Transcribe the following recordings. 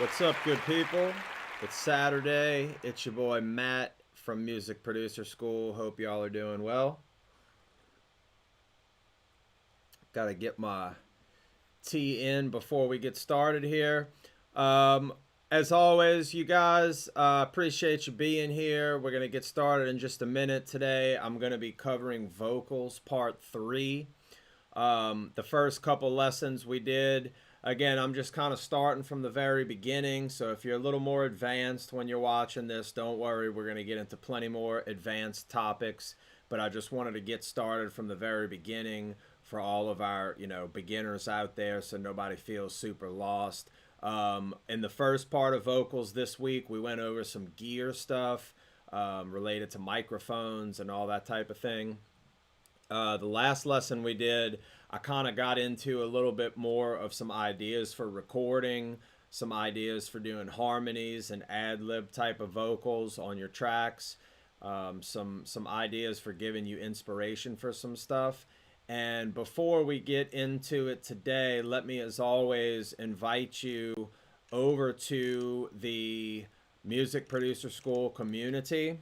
What's up, good people? It's Saturday. It's your boy Matt from Music Producer School. Hope y'all are doing well. Got to get my tea in before we get started here. Um, as always, you guys, appreciate you being here. We're going to get started in just a minute today. I'm going to be covering vocals part 3. The first couple lessons we did, again, I'm just kind of starting from the very beginning. So if you're a little more advanced when you're watching this, don't worry. We're going to get into plenty more advanced topics. But I just wanted to get started from the very beginning for all of our, beginners out there so nobody feels super lost. In the first part of vocals this week, we went over some gear stuff related to microphones and all that type of thing. The last lesson we did, I kind of got into a little bit more of some ideas for recording, some ideas for doing harmonies and ad-lib type of vocals on your tracks, some ideas for giving you inspiration for some stuff. And before we get into it today, let me, as always, invite you over to the Music Producer School community,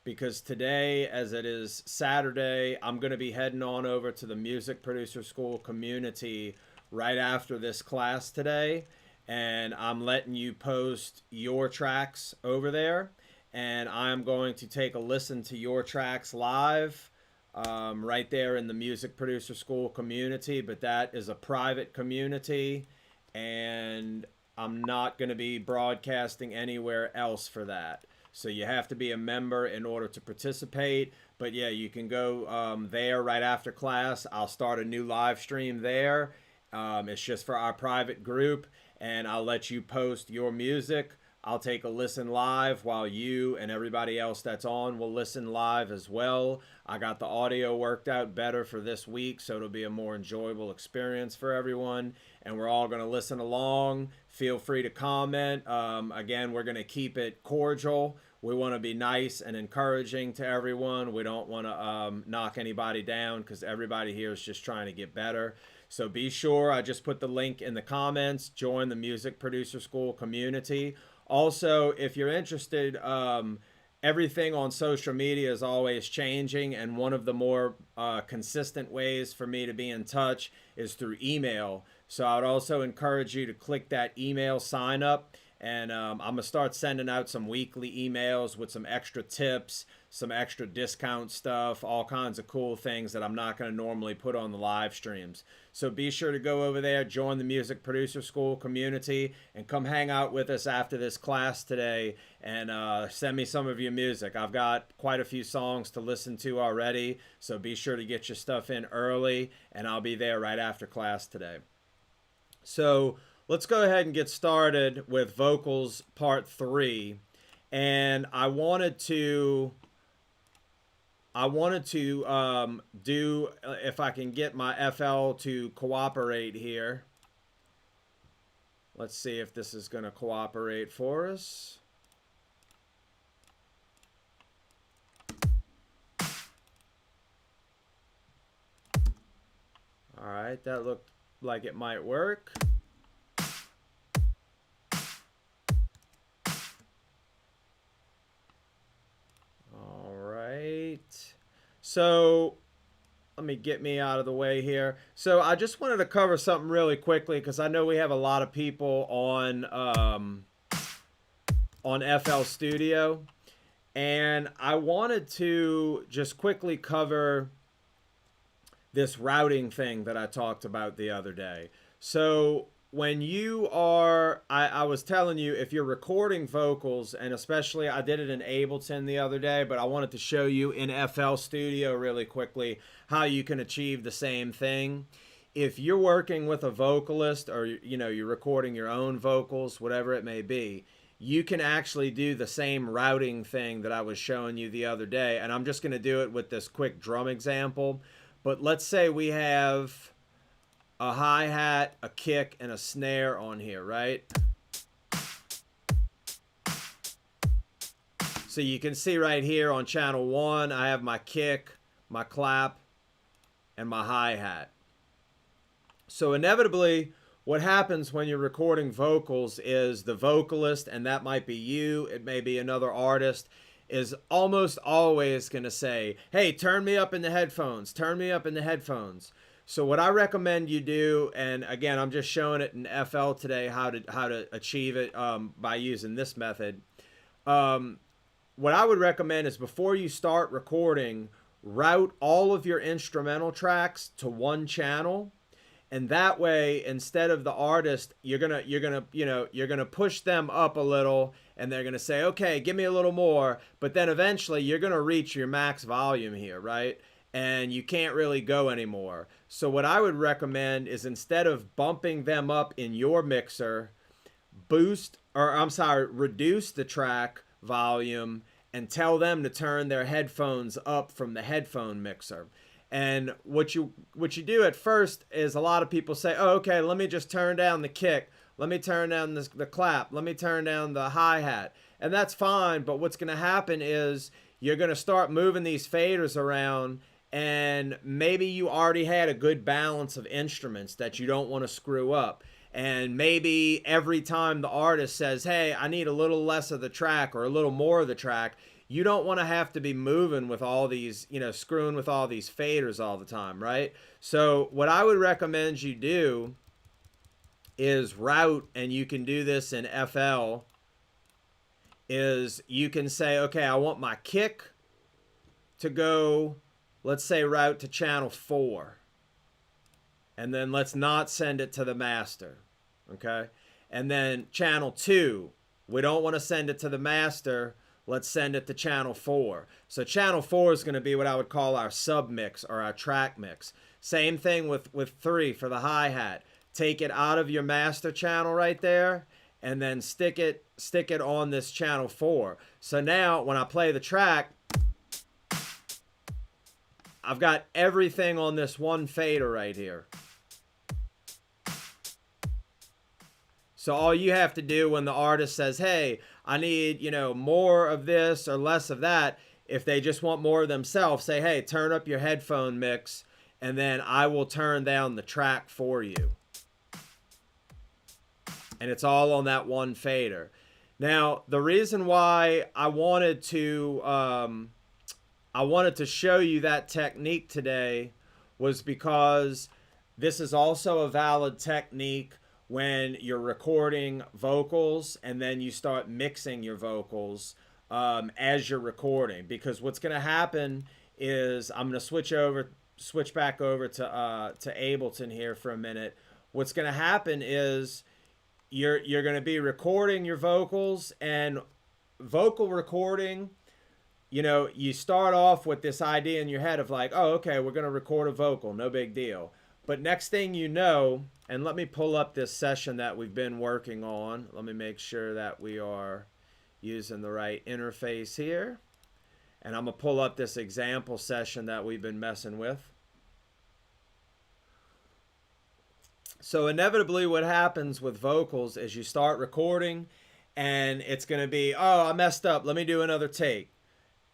because today, as it is Saturday, I'm going to be heading on over to the Music Producer School community right after this class today. And I'm letting you post your tracks over there. And I'm going to take a listen to your tracks live right there in the Music Producer School community. But that is a private community. And I'm not going to be broadcasting anywhere else for that. So you have to be a member in order to participate. But yeah, you can go there right after class. I'll start a new live stream there. It's just for our private group, and I'll let you post your music. I'll take a listen live while you and everybody else that's on will listen live as well. I got the audio worked out better for this week, so it'll be a more enjoyable experience for everyone. And we're all going to listen along. Feel free to comment. Again, we're going to keep it cordial. We want to be nice and encouraging to everyone. We don't want to knock anybody down, because everybody here is just trying to get better. So be sure, I just put the link in the comments. Join the Music Producer School community. Also, if you're interested, everything on social media is always changing, and one of the more consistent ways for me to be in touch is through email. So I would also encourage you to click that email sign up, and I'm going to start sending out some weekly emails with some extra tips, some extra discount stuff, all kinds of cool things that I'm not going to normally put on the live streams. So be sure to go over there, join the Music Producer School community, and come hang out with us after this class today, and send me some of your music. I've got quite a few songs to listen to already, so be sure to get your stuff in early, and I'll be there right after class today. So let's go ahead and get started with vocals part 3. And I wanted to do, if I can get my FL to cooperate here. Let's see if this is going to cooperate for us. All right, that looked like it might work. All right. So let me get me out of the way here. So I just wanted to cover something really quickly, because I know we have a lot of people on FL Studio, and I wanted to just quickly cover this routing thing that I talked about the other day. So when you are, I was telling you, if you're recording vocals, and especially I did it in Ableton the other day, but I wanted to show you in FL Studio really quickly how you can achieve the same thing. If you're working with a vocalist, or you're recording your own vocals, whatever it may be, you can actually do the same routing thing that I was showing you the other day. And I'm just going to do it with this quick drum example. But let's say we have a hi-hat, a kick, and a snare on here, right? So you can see right here on channel 1, I have my kick, my clap, and my hi-hat. So inevitably, what happens when you're recording vocals is the vocalist, and that might be you, it may be another artist, is almost always going to say, hey, turn me up in the headphones, turn me up in the headphones. So what I recommend you do, and again, I'm just showing it in FL today how to achieve it by using this method. What I would recommend is before you start recording, route all of your instrumental tracks to one channel. And that way, instead of the artist, you're gonna push them up a little, and they're gonna say, okay, give me a little more. But then eventually, you're gonna reach your max volume here, right? And you can't really go anymore. So what I would recommend is instead of bumping them up in your mixer, reduce the track volume and tell them to turn their headphones up from the headphone mixer. And what you do at first is a lot of people say, oh, okay, let me just turn down the kick. Let me turn down the clap. Let me turn down the hi-hat. And that's fine, but what's going to happen is you're going to start moving these faders around, and maybe you already had a good balance of instruments that you don't want to screw up. And maybe every time the artist says, hey, I need a little less of the track or a little more of the track, you don't want to have to be moving with all these, screwing with all these faders all the time, right? So what I would recommend you do is route, and you can do this in FL, is you can say, okay, I want my kick to go, let's say, route to channel 4. And then let's not send it to the master, okay? And then channel 2, we don't want to send it to the master. Let's send it to channel 4. So channel 4 is going to be what I would call our sub mix or our track mix. Same thing with 3 for the hi-hat. Take it out of your master channel right there, and then stick it on this channel 4. So now when I play the track, I've got everything on this one fader right here. So all you have to do when the artist says, hey, I need, more of this or less of that, if they just want more of themselves, say, hey, turn up your headphone mix, and then I will turn down the track for you. And it's all on that one fader. Now, the reason why I wanted to show you that technique today was because this is also a valid technique when you're recording vocals and then you start mixing your vocals as you're recording. Because what's going to happen is, I'm going to switch back over to Ableton here for a minute. What's going to happen is you're going to be recording your vocals, and vocal recording, you start off with this idea in your head of like, oh, okay, we're going to record a vocal, no big deal. But next thing you know, and let me pull up this session that we've been working on. Let me make sure that we are using the right interface here. And I'm going to pull up this example session that we've been messing with. So inevitably what happens with vocals is you start recording, and it's going to be, oh, I messed up, let me do another take.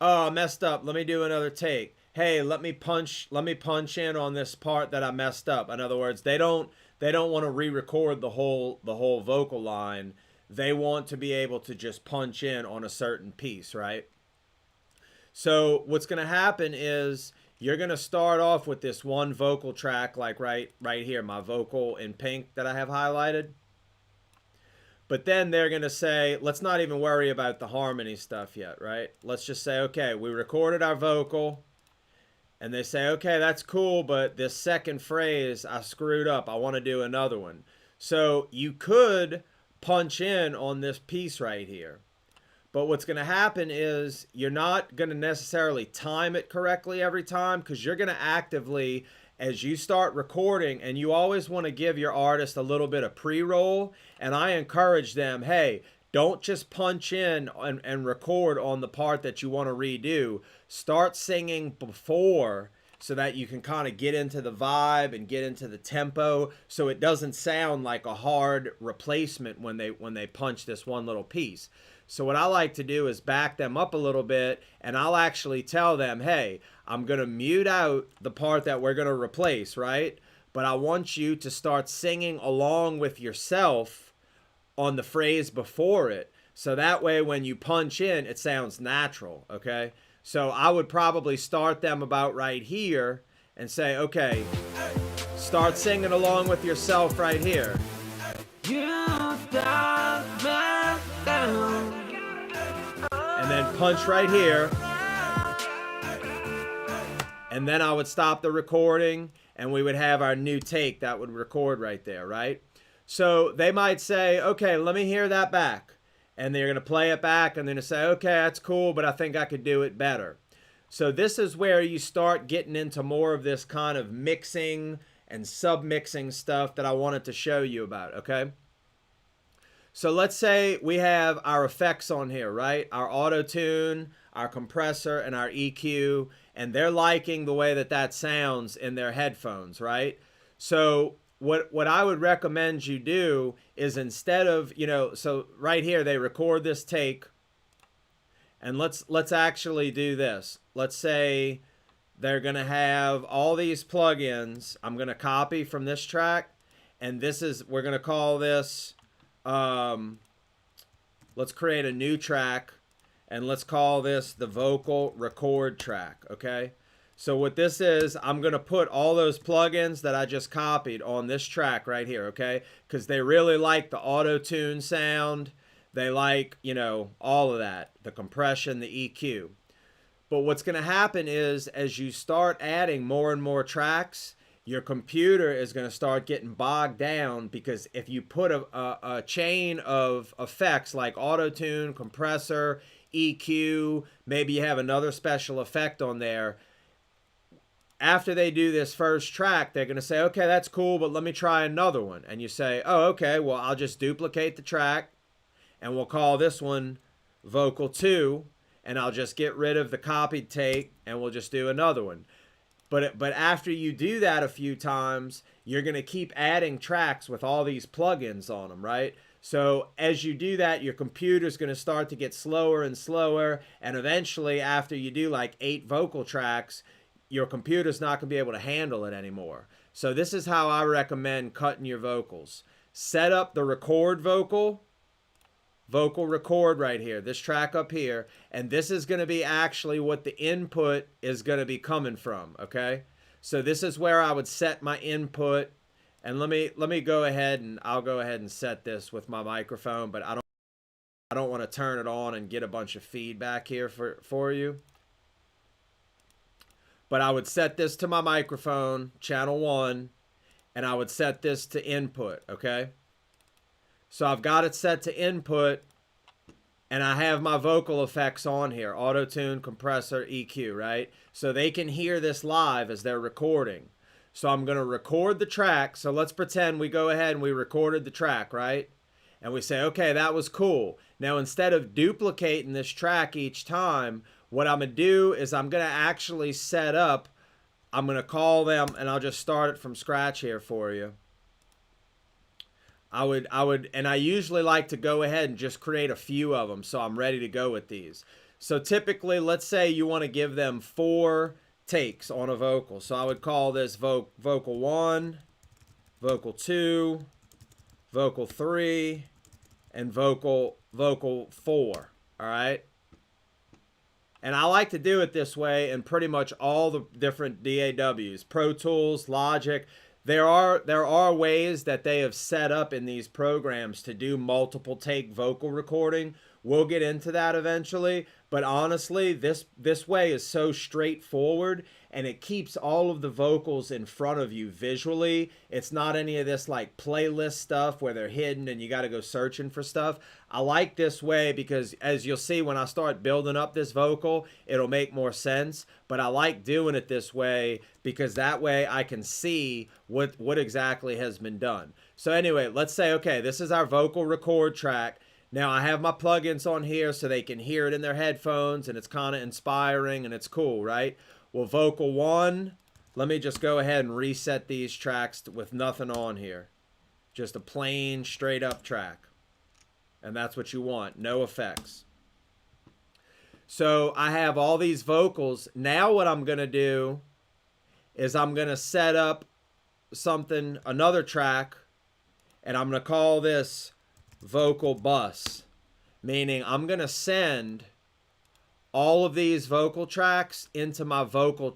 Oh, I messed up, let me do another take. Hey, let me punch in on this part that I messed up. In other words, they don't want to re-record the whole vocal line. They want to be able to just punch in on a certain piece, right? So what's going to happen is you're going to start off with this one vocal track, like right here, my vocal in pink that I have highlighted. But then they're going to say, let's not even worry about the harmony stuff yet, right? Let's just say, okay, we recorded our vocal. And they say, okay, that's cool, but this second phrase, I screwed up. I want to do another one. So you could punch in on this piece right here. But what's going to happen is you're not going to necessarily time it correctly every time, because you're going to actively, as you start recording, and you always want to give your artist a little bit of pre-roll. And I encourage them, hey, don't just punch in and record on the part that you want to redo. Start singing before, so that you can kind of get into the vibe and get into the tempo, so it doesn't sound like a hard replacement when they punch this one little piece. So what I like to do is back them up a little bit, and I'll actually tell them, hey, I'm going to mute out the part that we're going to replace, right? but I want you to start singing along with yourself on the phrase before it. So that way when you punch in, it sounds natural, okay? So I would probably start them about right here and say, okay, start singing along with yourself right here. And then punch right here. And then I would stop the recording and we would have our new take that would record right there, right? So they might say, okay, let me hear that back. And they're going to play it back and they're going to say, okay, that's cool, but I think I could do it better. So this is where you start getting into more of this kind of mixing and submixing stuff that I wanted to show you about, okay? So let's say we have our effects on here, right? Our auto tune, our compressor, and our EQ, and they're liking the way that that sounds in their headphones, right? So what I would recommend you do is instead of, so right here they record this take, and let's actually do this. Let's say they're gonna have all these plugins. I'm gonna copy from this track, and we're gonna call this. Let's create a new track and let's call this the vocal record track, okay? So what this is, I'm going to put all those plugins that I just copied on this track right here, okay? Because they really like the auto-tune sound. They like, all of that, the compression, the EQ. But what's going to happen is as you start adding more and more tracks, your computer is going to start getting bogged down, because if you put a chain of effects like auto-tune, compressor, EQ, maybe you have another special effect on there, after they do this first track, they're going to say, okay, that's cool, but let me try another one. And you say, oh, okay, well, I'll just duplicate the track, and we'll call this one Vocal 2, and I'll just get rid of the copied take, and we'll just do another one. But after you do that a few times, you're going to keep adding tracks with all these plugins on them, right? So as you do that, your computer's going to start to get slower and slower, and eventually after you do like 8 vocal tracks, your computer's not going to be able to handle it anymore. So this is how I recommend cutting your vocals. Set up the record vocal record right here, this track up here, and this is going to be actually what the input is going to be coming from, okay? So this is where I would set my input, and let me go ahead and I'll go ahead and set this with my microphone, but I don't want to turn it on and get a bunch of feedback here for you. But I would set this to my microphone, channel 1, and I would set this to input, okay? So I've got it set to input, and I have my vocal effects on here, auto-tune, compressor, EQ, right? So they can hear this live as they're recording. So I'm going to record the track. So let's pretend we go ahead and we recorded the track, right? And we say, okay, that was cool. Now, instead of duplicating this track each time, what I'm going to do is I'm going to actually set up, I'm going to call them, and I'll just start it from scratch here for you. And I usually like to go ahead and just create a few of them so I'm ready to go with these. So typically, let's say you want to give them 4 takes on a vocal. So I would call this vocal 1, vocal 2, vocal 3, and vocal 4. All right. And I like to do it this way in pretty much all the different DAWs, Pro Tools, Logic. There are ways that they have set up in these programs to do multiple take vocal recording. We'll get into that eventually, but honestly, this way is so straightforward, and it keeps all of the vocals in front of you visually. It's not any of this like playlist stuff where they're hidden and you got to go searching for stuff. I like this way because, as you'll see when I start building up this vocal, it'll make more sense, but I like doing it this way because that way I can see what exactly has been done. So anyway, let's say, okay, this is our vocal record track. Now I have my plugins on here so they can hear it in their headphones, and it's kind of inspiring and it's cool, right? Well, vocal 1, let me just go ahead and reset these tracks with nothing on here. Just a plain straight up track. And that's what you want, no effects. So I have all these vocals. Now what I'm going to do is I'm going to set up something, another track, and I'm going to call this vocal bus, meaning I'm going to send all of these vocal tracks into my vocal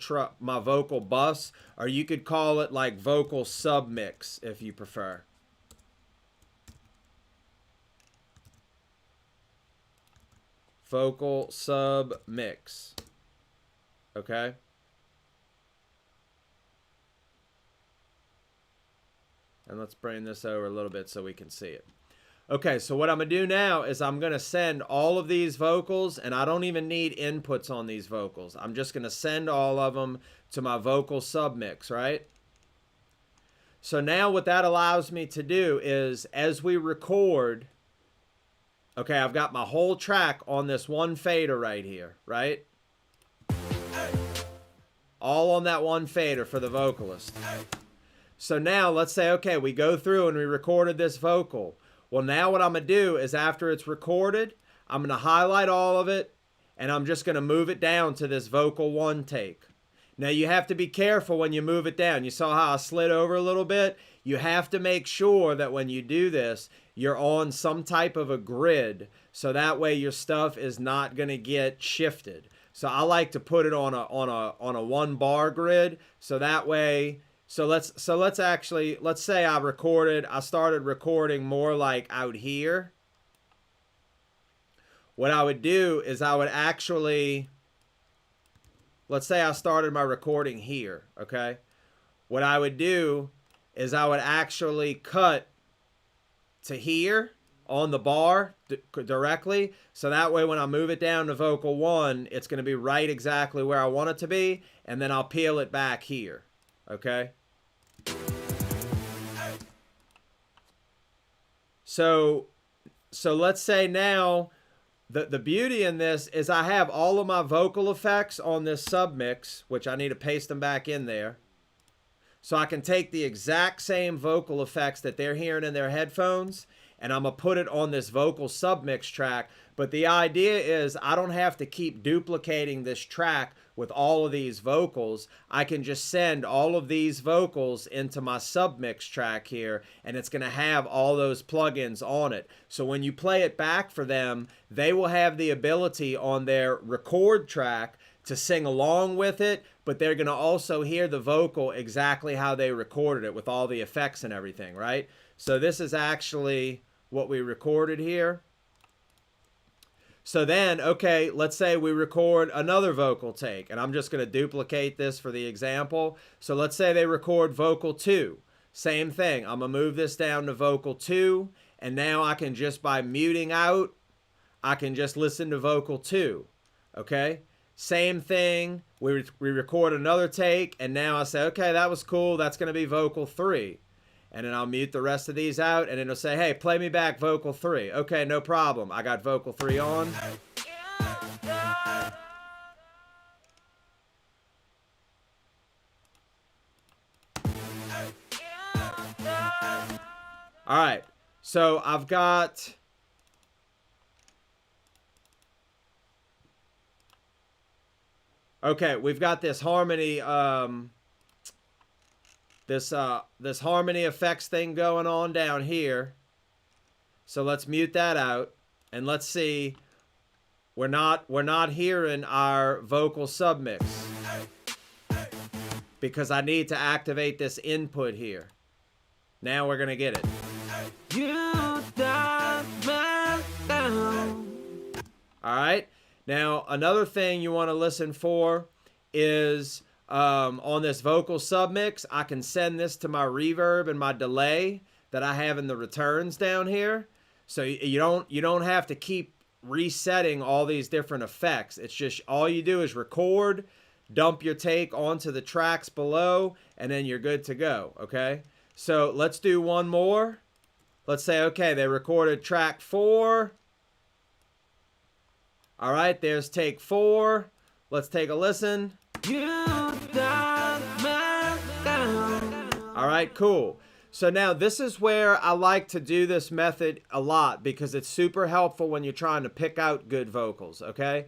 bus, or you could call it like vocal submix if you prefer. Vocal submix. Okay? And let's bring this over a little bit so we can see it. Okay, so what I'm going to do now is I'm going to send all of these vocals, and I don't even need inputs on these vocals. I'm just going to send all of them to my vocal submix, right? So now what that allows me to do is, as we record, okay, I've got my whole track on this one fader right here, right? All on that one fader for the vocalist. So now let's say, okay, we go through and we recorded this vocal. Well, now what I'm going to do is after it's recorded, I'm going to highlight all of it, and I'm just going to move it down to this vocal 1 take. Now, you have to be careful when you move it down. You saw how I slid over a little bit? You have to make sure that when you do this, you're on some type of a grid, so that way your stuff is not going to get shifted. So I like to put it on a 1-bar grid, so that way... So let's say I started recording more like out here. What I would do is I would actually, let's say I started my recording here, okay? What I would do is I would actually cut to here on the bar directly. So that way when I move it down to vocal 1, it's going to be right exactly where I want it to be. And then I'll peel it back here, okay? So let's say now the beauty in this is I have all of my vocal effects on this submix, which I need to paste them back in there. So I can take the exact same vocal effects that they're hearing in their headphones, and I'm going to put it on this vocal submix track. But the idea is I don't have to keep duplicating this track with all of these vocals. I can just send all of these vocals into my submix track here, and it's going to have all those plugins on it. So when you play it back for them, they will have the ability on their record track to sing along with it, but they're going to also hear the vocal exactly how they recorded it with all the effects and everything, right? So this is actually what we recorded here. So then, okay, let's say we record another vocal take, and I'm just going to duplicate this for the example. So let's say they record vocal 2. Same thing. I'm going to move this down to vocal 2, and now I can just, by muting out, I can just listen to vocal 2, okay? Same thing, we record another take, and now I say, okay, that was cool, that's going to be vocal 3. And then I'll mute the rest of these out, and it'll say, hey, play me back vocal 3. Okay, no problem. I got vocal 3 on. All right, so I've got... Okay, we've got this harmony, this harmony effects thing going on down here. So let's mute that out, and let's see. We're not hearing our vocal submix because I need to activate this input here. Now we're gonna get it. All right. Now, another thing you want to listen for is on this vocal submix, I can send this to my reverb and my delay that I have in the returns down here. So you don't have to keep resetting all these different effects. It's just all you do is record, dump your take onto the tracks below, and then you're good to go, okay? So let's do one more. Let's say, okay, they recorded track 4. All right, there's take 4. Let's take a listen. All right, cool. So now this is where I like to do this method a lot because it's super helpful when you're trying to pick out good vocals, okay?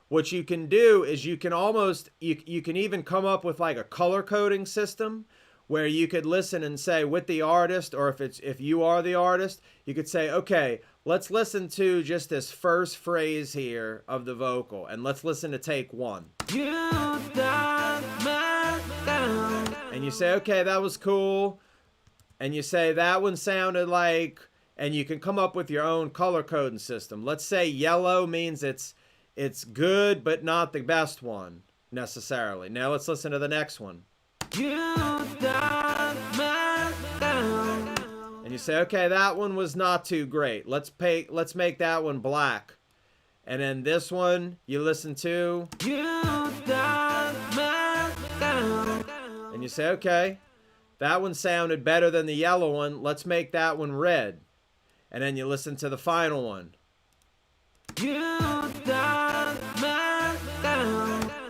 What you can do is you can almost, you can even come up with like a color coding system where you could listen and say with the artist, or if you are the artist, you could say, okay, let's listen to just this first phrase here of the vocal, and let's listen to take one. And you say, okay, that was cool. And you say that one sounded like, and you can come up with your own color coding system. Let's say yellow means it's good, but not the best one necessarily. Now let's listen to the next one. And you say, okay, that one was not too great. Let's make that one black. And then this one you listen to. And you say, okay, that one sounded better than the yellow one. Let's make that one red. And then you listen to the final one.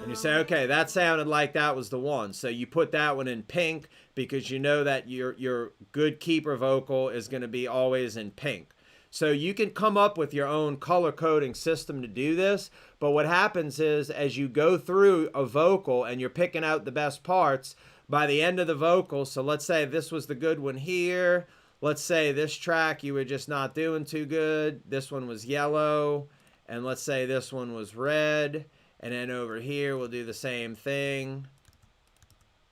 And you say, okay, that sounded like that was the one. So you put that one in pink because you know that your good keeper vocal is going to be always in pink. So you can come up with your own color coding system to do this. But what happens is as you go through a vocal and you're picking out the best parts, by the end of the vocal, so let's say this was the good one here. Let's say this track you were just not doing too good. This one was yellow. And let's say this one was red. And then over here we'll do the same thing.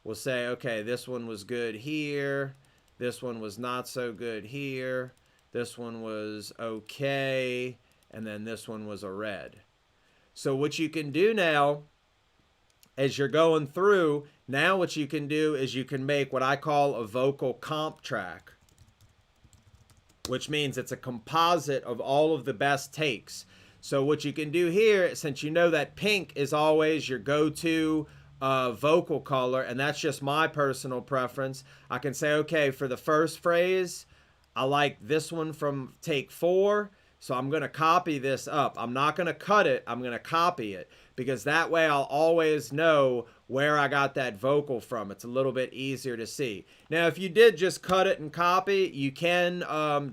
We'll say, okay, this one was good here. This one was not so good here. This one was okay. And then this one was a red. So what you can do now, as you're going through, now what you can do is you can make what I call a vocal comp track, which means it's a composite of all of the best takes. So what you can do here, since you know that pink is always your go-to vocal color, and that's just my personal preference, I can say, okay, for the first phrase, I like this one from take 4, so I'm going to copy this up. I'm not going to cut it, I'm going to copy it, because that way I'll always know where I got that vocal from. It's a little bit easier to see. Now, if you did just cut it and copy, you can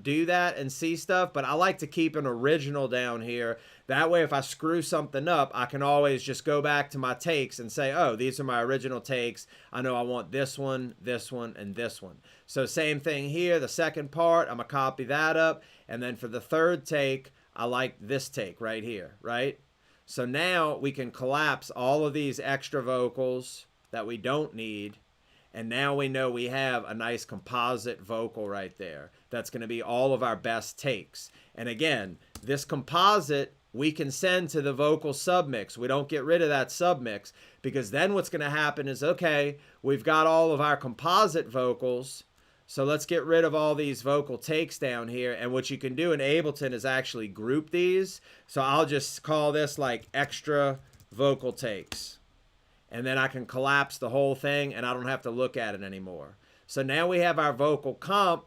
do that and see stuff, but I like to keep an original down here. That way, if I screw something up, I can always just go back to my takes and say, oh, these are my original takes. I know I want this one, and this one. So same thing here. The second part, I'm going to copy that up. And then for the third take, I like this take right here, right? So now we can collapse all of these extra vocals that we don't need. And now we know we have a nice composite vocal right there. That's going to be all of our best takes. And again, this composite we can send to the vocal submix. We don't get rid of that submix, because then what's going to happen is, okay, we've got all of our composite vocals. So let's get rid of all these vocal takes down here. And what you can do in Ableton is actually group these. So I'll just call this like extra vocal takes. And then I can collapse the whole thing and I don't have to look at it anymore. So now we have our vocal comp.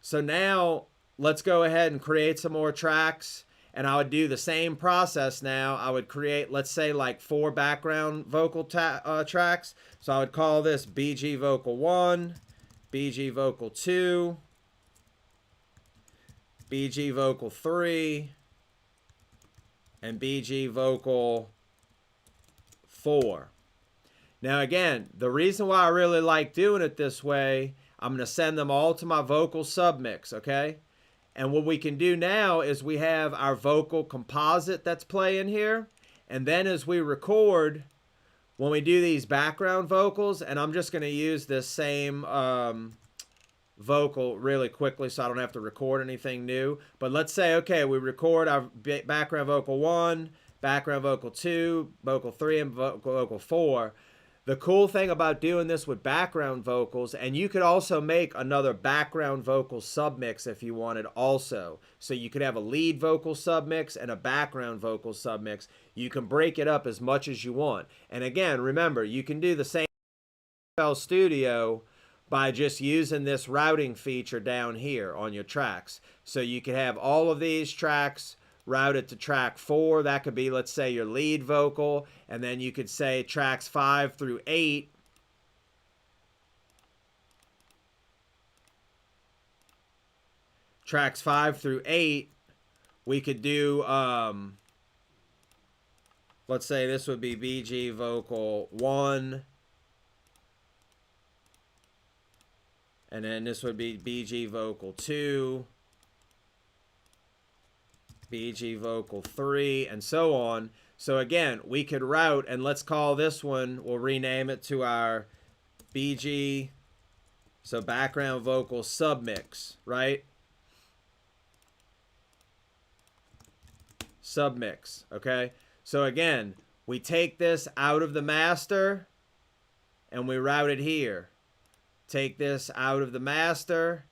So now let's go ahead and create some more tracks. And I would do the same process now. I would create, let's say, like 4 background vocal tracks. So I would call this BG Vocal 1. BG Vocal 2, BG Vocal 3, and BG Vocal 4. Now again, the reason why I really like doing it this way, I'm going to send them all to my vocal submix, okay? And what we can do now is we have our vocal composite that's playing here. And then as we record, when we do these background vocals, and I'm just going to use this same vocal really quickly so I don't have to record anything new. But let's say, okay, we record our background vocal 1, background vocal 2, vocal 3, and vocal 4. The cool thing about doing this with background vocals, and you could also make another background vocal submix if you wanted also. So you could have a lead vocal submix and a background vocal submix. You can break it up as much as you want. And again, remember, you can do the same in FL Studio by just using this routing feature down here on your tracks. So you could have all of these tracks routed to track 4. That could be, let's say, your lead vocal. And then you could say tracks 5 through 8. Tracks 5 through 8, we could do, let's say this would be BG Vocal 1. And then this would be BG vocal 2, BG vocal 3, and so on. So again, we could route, and let's call this one, we'll rename it to our BG, so background vocal submix, right? Submix, okay? So again, we take this out of the master and we route it here. Take this out of the master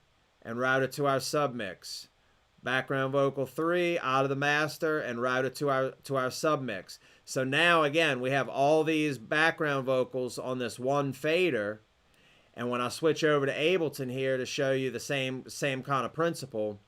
and route it to our submix. Background vocal 3 out of the master and route it to our submix. So now again, we have all these background vocals on this one fader. And when I switch over to Ableton here to show you the same kind of principle,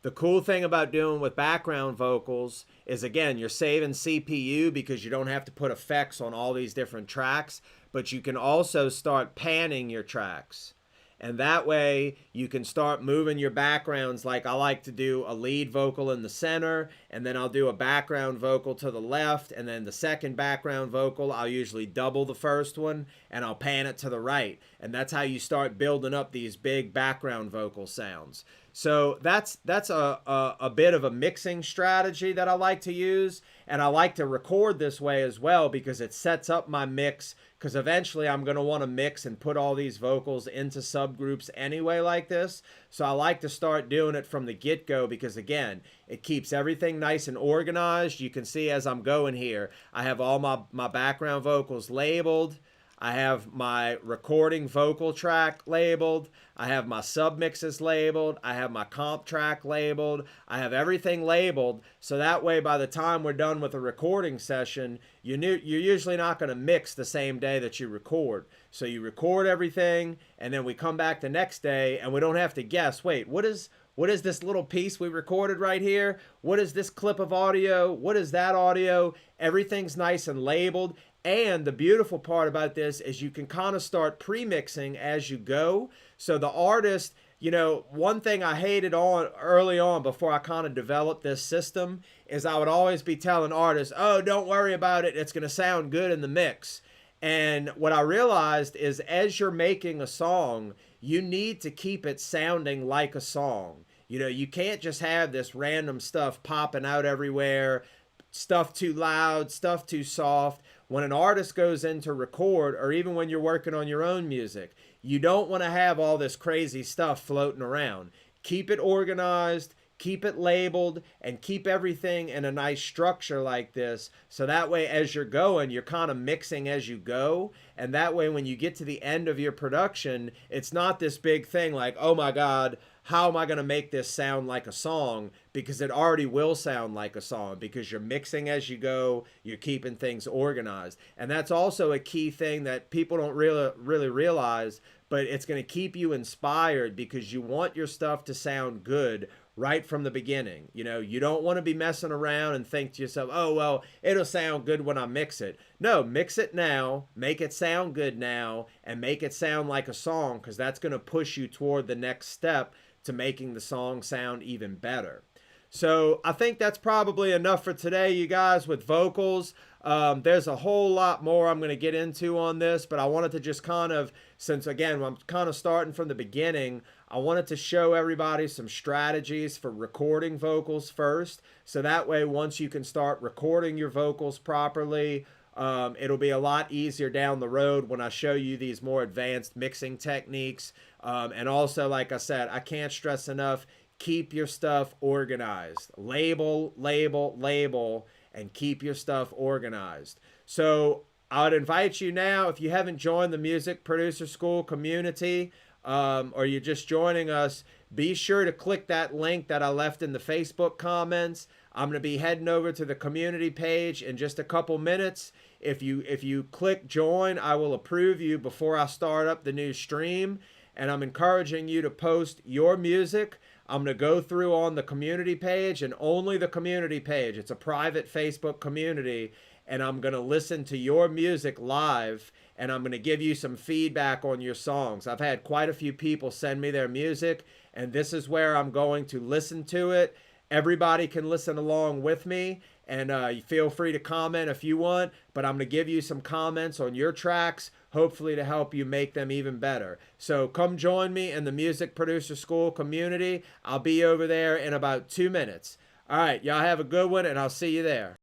the cool thing about doing with background vocals is, again, you're saving CPU because you don't have to put effects on all these different tracks, but you can also start panning your tracks. And that way you can start moving your backgrounds. Like I like to do a lead vocal in the center, and then I'll do a background vocal to the left, and then the second background vocal, I'll usually double the first one and I'll pan it to the right. And that's how you start building up these big background vocal sounds. So that's a bit of a mixing strategy that I like to use. And I like to record this way as well because it sets up my mix, because eventually I'm going to want to mix and put all these vocals into subgroups anyway like this. So I like to start doing it from the get-go because, again, it keeps everything nice and organized. You can see as I'm going here, I have all my background vocals labeled. I have my recording vocal track labeled. I have my submixes labeled. I have my comp track labeled. I have everything labeled. So that way, by the time we're done with a recording session, you're usually not going to mix the same day that you record. So you record everything, and then we come back the next day, and we don't have to guess, wait, what is this little piece we recorded right here? What is this clip of audio? What is that audio? Everything's nice and labeled. And the beautiful part about this is you can kind of start pre-mixing as you go. So the artist, you know, one thing I hated on early on before I kind of developed this system is I would always be telling artists, oh, don't worry about it. It's going to sound good in the mix. And what I realized is as you're making a song, you need to keep it sounding like a song. You know, you can't just have this random stuff popping out everywhere, stuff too loud, stuff too soft. When an artist goes in to record, or even when you're working on your own music, you don't want to have all this crazy stuff floating around. Keep it organized, keep it labeled, and keep everything in a nice structure like this. So that way, as you're going, you're kind of mixing as you go. And that way, when you get to the end of your production, it's not this big thing like, oh my God, how am I going to make this sound like a song? Because it already will sound like a song because you're mixing as you go, you're keeping things organized. And that's also a key thing that people don't really realize, but it's going to keep you inspired because you want your stuff to sound good right from the beginning. You know, you don't want to be messing around and think to yourself, oh, well, it'll sound good when I mix it. No, mix it now, make it sound good now, and make it sound like a song, because that's going to push you toward the next step to making the song sound even better. So I think that's probably enough for today, you guys, with vocals. There's a whole lot more I'm going to get into on this, but I wanted to just kind of, since again, I'm kind of starting from the beginning, I wanted to show everybody some strategies for recording vocals first. So that way, once you can start recording your vocals properly, it'll be a lot easier down the road when I show you these more advanced mixing techniques. And also, like I said, I can't stress enough, keep your stuff organized. Label, label, label, and keep your stuff organized. So I would invite you now, if you haven't joined the Music Producer School community, or you're just joining us, be sure to click that link that I left in the Facebook comments. I'm going to be heading over to the community page in just a couple minutes. If you click join, I will approve you before I start up the new stream. And I'm encouraging you to post your music. I'm going to go through on the community page, and only the community page. It's a private Facebook community, and I'm going to listen to your music live, and I'm going to give you some feedback on your songs. I've had quite a few people send me their music, and this is where I'm going to listen to it Everybody can listen along with me, and feel free to comment if you want, but I'm going to give you some comments on your tracks, hopefully to help you make them even better. So come join me in the Music Producer School community. I'll be over there in about 2 minutes. All right, y'all have a good one, and I'll see you there.